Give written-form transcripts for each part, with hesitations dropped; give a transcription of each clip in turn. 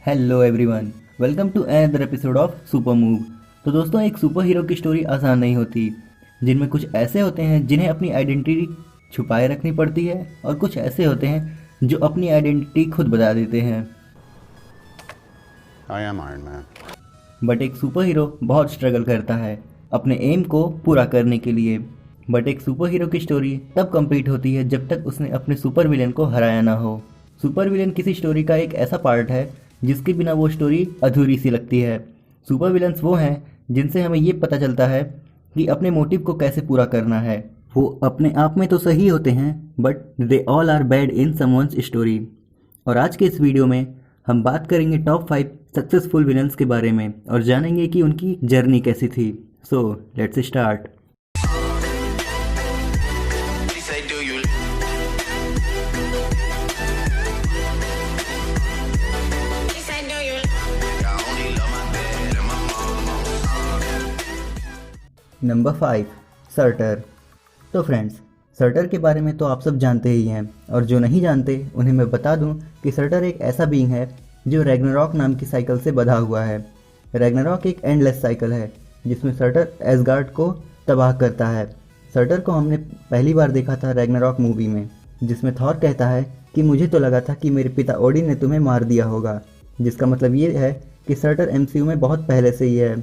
Hello everyone, welcome to another episode of super move. तो दोस्तों, एक सुपर हीरो की स्टोरी आसान नहीं होती, जिनमें कुछ ऐसे होते हैं जिन्हें अपनी आइडेंटिटी छुपाए रखनी पड़ती है और कुछ ऐसे होते हैं जो अपनी आइडेंटिटी खुद बता देते हैं। I am Iron Man. But एक सुपर हीरो बहुत स्ट्रगल करता है अपने एम को पूरा करने के लिए। बट एक सुपर हीरो की स्टोरी तब कंप्लीट होती है जब तक उसने अपने सुपर विलेन को हराया ना हो। सुपर विलेन किसी स्टोरी का एक ऐसा पार्ट है जिसके बिना वो स्टोरी अधूरी सी लगती है। सुपर विलन्स वो हैं जिनसे हमें ये पता चलता है कि अपने मोटिव को कैसे पूरा करना है। वो अपने आप में तो सही होते हैं but they all are bad in someone's story. और आज के इस वीडियो में हम बात करेंगे टॉप 5 सक्सेसफुल विलन्स के बारे में और जानेंगे कि उनकी जर्नी कैसी थी। So let's start. Number 5, shorter. तो फ्रेंड्स, सर्टर के बारे में तो आप सब जानते ही हैं, और जो नहीं जानते उन्हें मैं बता दूं कि सर्टर एक ऐसा बीइंग है जो रैग्नारॉक नाम की साइकिल से बंधा हुआ है। रैग्नारॉक एक एंडलेस साइकिल है जिसमें सर्टर एसगार्ड को तबाह करता है। सर्टर को हमने पहली बार देखा था रैग्नारॉक मूवी में, जिसमें थॉर कहता है कि मुझे तो लगा था कि मेरे पिता ओडिन ने तुम्हें मार दिया होगा, जिसका मतलब ये है कि सर्टर एमसीयू में बहुत पहले से ही है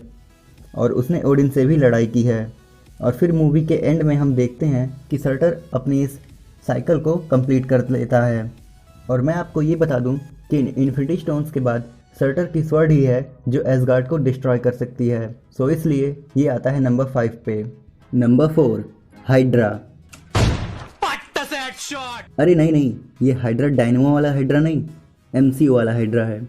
और उसने ओडिन से भी लड़ाई की है। और फिर मूवी के एंड में हम देखते हैं कि सर्टर अपनी इस साइकिल को कंप्लीट कर लेता है। और मैं आपको ये बता दूं कि इन्फिनिटी स्टोन्स के बाद सर्टर की स्वॉर्ड ही है जो एसगार्ड को डिस्ट्रॉय कर सकती है। सो इसलिए ये आता है नंबर 5 पे। Number 4, hydra. अरे नहीं, ये हाइड्रा डायनेमो वाला हाइड्रा नहीं, एमसीयू वाला हाइड्रा है।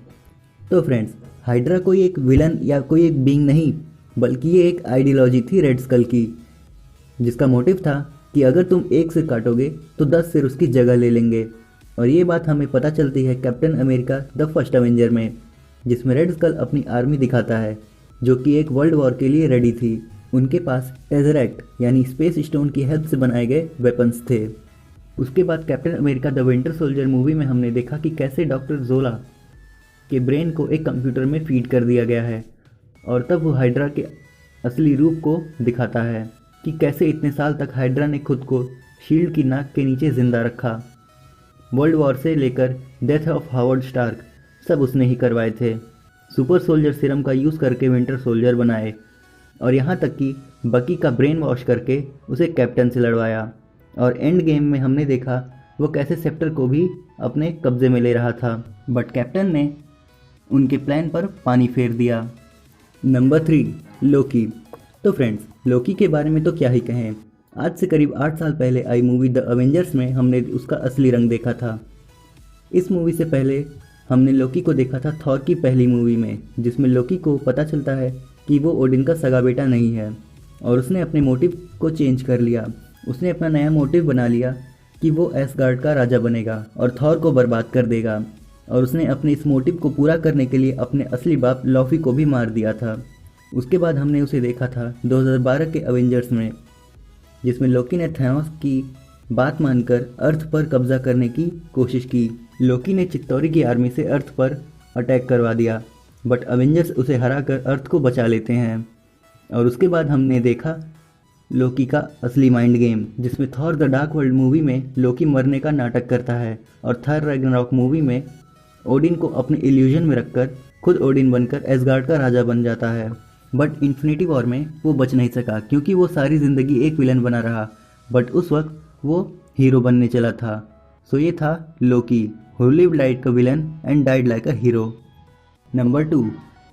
तो फ्रेंड्स, हाइड्रा कोई एक विलन या कोई एक बीइंग नहीं, बल्कि ये एक आइडियोलॉजी थी रेड स्कल की, जिसका मोटिव था कि अगर तुम एक सिर काटोगे तो 10 सिर उसकी जगह ले लेंगे। और ये बात हमें पता चलती है captain America the first Avenger में, जिसमें रेड स्कल अपनी आर्मी दिखाता है जो कि एक वर्ल्ड वॉर के लिए रेडी थी। उनके पास टेज़रेक्ट यानी स्पेस स्टोन की हेल्प से बनाए गए वेपन्स थे। उसके बाद captain America the winter soldier movie में हमने देखा कि कैसे डॉक्टर जोला के ब्रेन को एक कंप्यूटर में फीड कर दिया गया है, और तब वो हाइड्रा के असली रूप को दिखाता है कि कैसे इतने साल तक हाइड्रा ने खुद को शील्ड की नाक के नीचे जिंदा रखा। वर्ल्ड वॉर से लेकर डेथ ऑफ हावर्ड स्टार्क सब उसने ही करवाए थे। सुपर सोल्जर सीरम का यूज़ करके विंटर सोल्जर बनाए, और यहाँ तक कि बकी का ब्रेन वॉश करके उसे कैप्टन से लड़वाया। और एंड गेम में हमने देखा वो कैसे सेप्टर को भी अपने कब्जे में ले रहा था, बट कैप्टन ने उनके प्लान पर पानी फेर दिया। नंबर 3, लोकी। तो फ्रेंड्स, लोकी के बारे में तो क्या ही कहें। आज से करीब 8 साल पहले आई मूवी द अवेंजर्स में हमने उसका असली रंग देखा था। इस मूवी से पहले हमने लोकी को देखा था थॉर की पहली मूवी में, जिसमें लोकी को पता चलता है कि वो ओडिन का सगा बेटा नहीं है, और उसने अपने मोटिव को चेंज कर लिया। उसने अपना नया मोटिव बना लिया कि वो एसगार्ड का राजा बनेगा और थॉर को बर्बाद कर देगा। और उसने अपने इस मोटिव को पूरा करने के लिए अपने असली बाप लॉफी को भी मार दिया था। उसके बाद हमने उसे देखा था 2012 के अवेंजर्स में, जिसमें लोकी ने थैनोस की बात मानकर अर्थ पर कब्जा करने की कोशिश की। लोकी ने चित्तौरी की आर्मी से अर्थ पर अटैक करवा दिया, बट अवेंजर्स उसे हराकर अर्थ को बचा लेते हैं। और उसके बाद हमने देखा लोकी का असली माइंड गेम, जिसमें Thor the dark world movie में लोकी मरने का नाटक करता है, और थॉर रैग्नारॉक मूवी में ओडिन को अपने इल्यूजन में रखकर खुद ओडिन बनकर एसगार्ड का राजा बन जाता है। बट इन्फिनिटी वॉर में वो बच नहीं सका क्योंकि वो सारी ज़िंदगी एक विलन बना रहा, बट उस वक्त वो हीरो बनने चला था। सो ये था Loki, who lived like a villain and died like a hero. Number 2,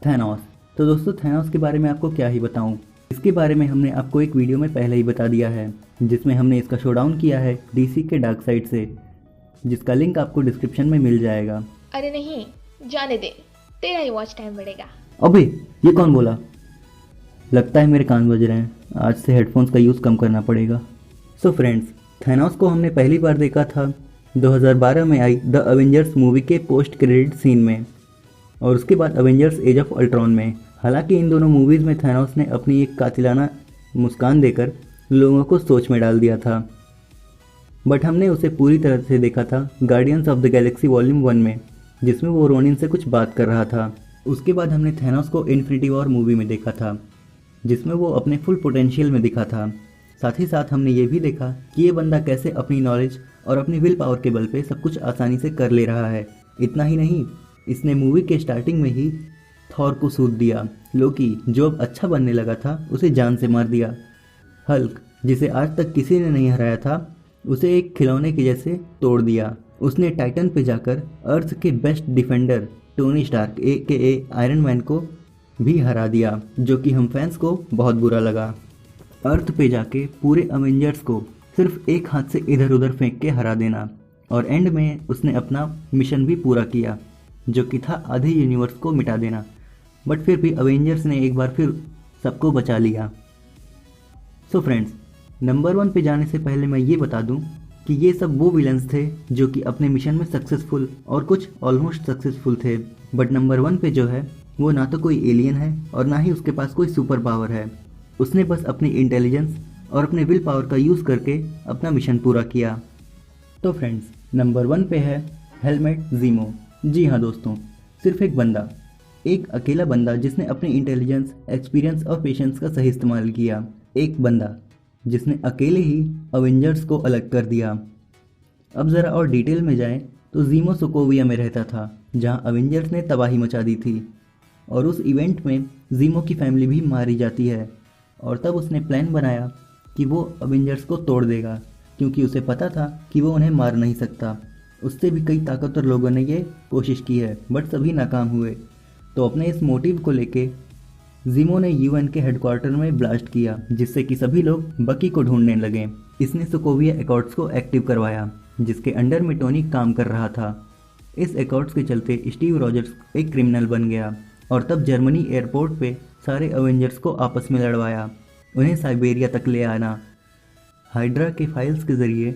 Thanos. तो दोस्तों, थैनोस के बारे में आपको क्या ही बताऊं। इसके बारे में हमने आपको एक वीडियो में पहले ही बता दिया है, जिसमें हमने इसका शोडाउन किया है डीसी के डार्क साइड से, जिसका लिंक आपको डिस्क्रिप्शन में मिल जाएगा। अरे नहीं, जाने दे, तेरा ही वॉच टाइम बढ़ेगा। अबे, ये कौन बोला? लगता है मेरे कान बज रहे हैं, आज से हेडफोन्स का यूज़ कम करना पड़ेगा। सो फ्रेंड्स, थैनोस को हमने पहली बार देखा था 2012 में आई द अवेंजर्स मूवी के पोस्ट क्रेडिट सीन में, और उसके बाद अवेंजर्स एज ऑफ अल्ट्रॉन में। हालांकि इन दोनों मूवीज़ में थैनोस ने अपनी एक कातिलाना मुस्कान देकर लोगों को सोच में डाल दिया था, बट हमने उसे पूरी तरह से देखा था guardians of the Galaxy volume 1 में, जिसमें वो रोनिन से कुछ बात कर रहा था। उसके बाद हमने थैनोस को इन्फिनिटी वॉर मूवी में देखा था, जिसमें वो अपने फुल पोटेंशियल में दिखा था। साथ ही साथ हमने ये भी देखा कि ये बंदा कैसे अपनी नॉलेज और अपनी विल पावर के बल पे सब कुछ आसानी से कर ले रहा है। इतना ही नहीं, इसने मूवी के स्टार्टिंग में ही थॉर को सूद दिया। लोकी जो अब अच्छा बनने लगा था उसे जान से मार दिया। हल्क जिसे आज तक किसी ने नहीं हराया था उसे एक खिलौने के जैसे तोड़ दिया। उसने टाइटन पे जाकर अर्थ के best defender Tony Stark AKA Iron Man को भी हरा दिया, जो कि हम फैंस को बहुत बुरा लगा। अर्थ पे जाके पूरे अवेंजर्स को सिर्फ एक हाथ से इधर उधर फेंक के हरा देना, और एंड में उसने अपना मिशन भी पूरा किया, जो कि था आधे यूनिवर्स को मिटा देना। बट फिर भी अवेंजर्स ने एक बार फिर सबको बचा लिया। सो फ्रेंड्स, नंबर 1 पे जाने से पहले मैं ये बता दूं कि ये सब वो विलन्स थे जो कि अपने मिशन में सक्सेसफुल और कुछ ऑलमोस्ट सक्सेसफुल थे। बट नंबर 1 पे जो है वो ना तो कोई एलियन है और ना ही उसके पास कोई सुपर पावर है। उसने बस अपनी इंटेलिजेंस और अपने विल पावर का यूज़ करके अपना मिशन पूरा किया। तो फ्रेंड्स, नंबर 1 पे है हेलमेट ज़ीमो। जी हाँ दोस्तों, सिर्फ एक बंदा, एक अकेला बंदा जिसने अपनी इंटेलिजेंस, एक्सपीरियंस और पेशेंस का सही इस्तेमाल किया। एक बंदा जिसने अकेले ही अवेंजर्स को अलग कर दिया। अब ज़रा और डिटेल में जाएं तो ज़ीमो सोकोविया में रहता था, जहां अवेंजर्स ने तबाही मचा दी थी, और उस इवेंट में ज़ीमो की फैमिली भी मारी जाती है। और तब उसने प्लान बनाया कि वो अवेंजर्स को तोड़ देगा, क्योंकि उसे पता था कि वो उन्हें मार नहीं सकता। उससे भी कई ताकतवर लोगों ने ये कोशिश की है, बट सभी नाकाम हुए। तो अपने इस मोटिव को लेके ज़ीमो ने UN के हेडक्वार्टर में ब्लास्ट किया, जिससे कि सभी लोग बकी को ढूंढने लगे। इसने सोकोविया एकॉर्ड्स को एक्टिव करवाया, जिसके अंडर में टोनी काम कर रहा था। इस एकॉर्ड्स के चलते स्टीव रॉजर्स एक क्रिमिनल बन गया, और तब जर्मनी एयरपोर्ट पे सारे अवेंजर्स को आपस में लड़वाया, उन्हें साइबेरिया तक ले आना, हाइड्रा के फाइल्स के ज़रिए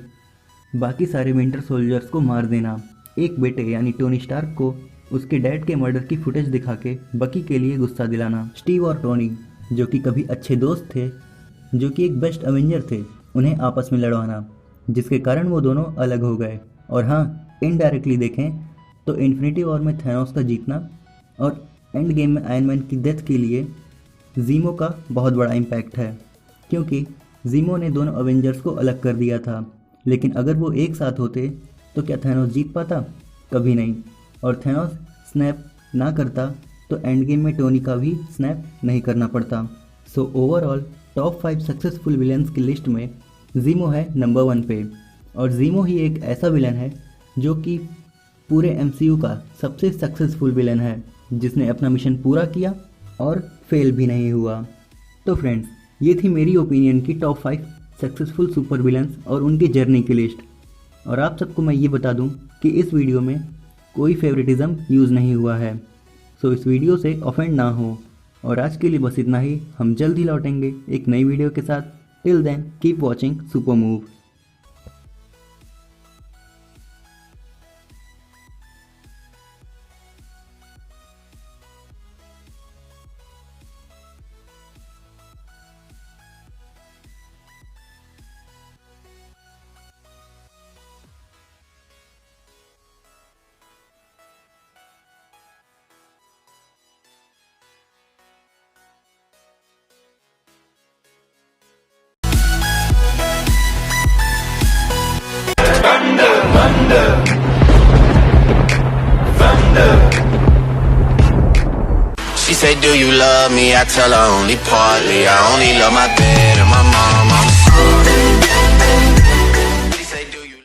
बाकी सारे विंटर सोल्जर्स को मार देना, एक बेटे यानी टोनी स्टार्क को उसके डैड के मर्डर की फुटेज दिखा के बकी के लिए गुस्सा दिलाना, स्टीव और टोनी जो कि कभी अच्छे दोस्त थे, जो कि एक बेस्ट अवेंजर थे, उन्हें आपस में लड़वाना, जिसके कारण वो दोनों अलग हो गए। और हाँ, इनडायरेक्टली देखें तो इन्फिनिटी वॉर में थैनोस का जीतना और एंड गेम में आयरन मैन की डेथ के लिए ज़ीमो का बहुत बड़ा इम्पैक्ट है, क्योंकि ज़ीमो ने दोनों अवेंजर्स को अलग कर दिया था। लेकिन अगर वो एक साथ होते तो क्या थैनोस जीत पाता? कभी नहीं। और थैनोस स्नैप ना करता तो एंड गेम में टोनी का भी स्नैप नहीं करना पड़ता। So overall top 5 successful villains की लिस्ट में ज़ीमो है नंबर 1 पे। और ज़ीमो ही एक ऐसा विलन है जो कि पूरे MCU का सबसे सक्सेसफुल विलन है, जिसने अपना मिशन पूरा किया और फेल भी नहीं हुआ। तो फ्रेंड्स, ये थी मेरी ओपिनियन की टॉप 5 सक्सेसफुल सुपर विलन्स और उनकी जर्नी की लिस्ट। और आप सबको मैं ये बता दूं कि इस वीडियो में कोई फेवरेटिज्म यूज़ नहीं हुआ है, सो इस वीडियो से ऑफेंड ना हो। और आज के लिए बस इतना ही। हम जल्द ही लौटेंगे एक नई वीडियो के साथ। Till then keep watching super move. She say, do you love me? I tell her only partly. I only love my bed and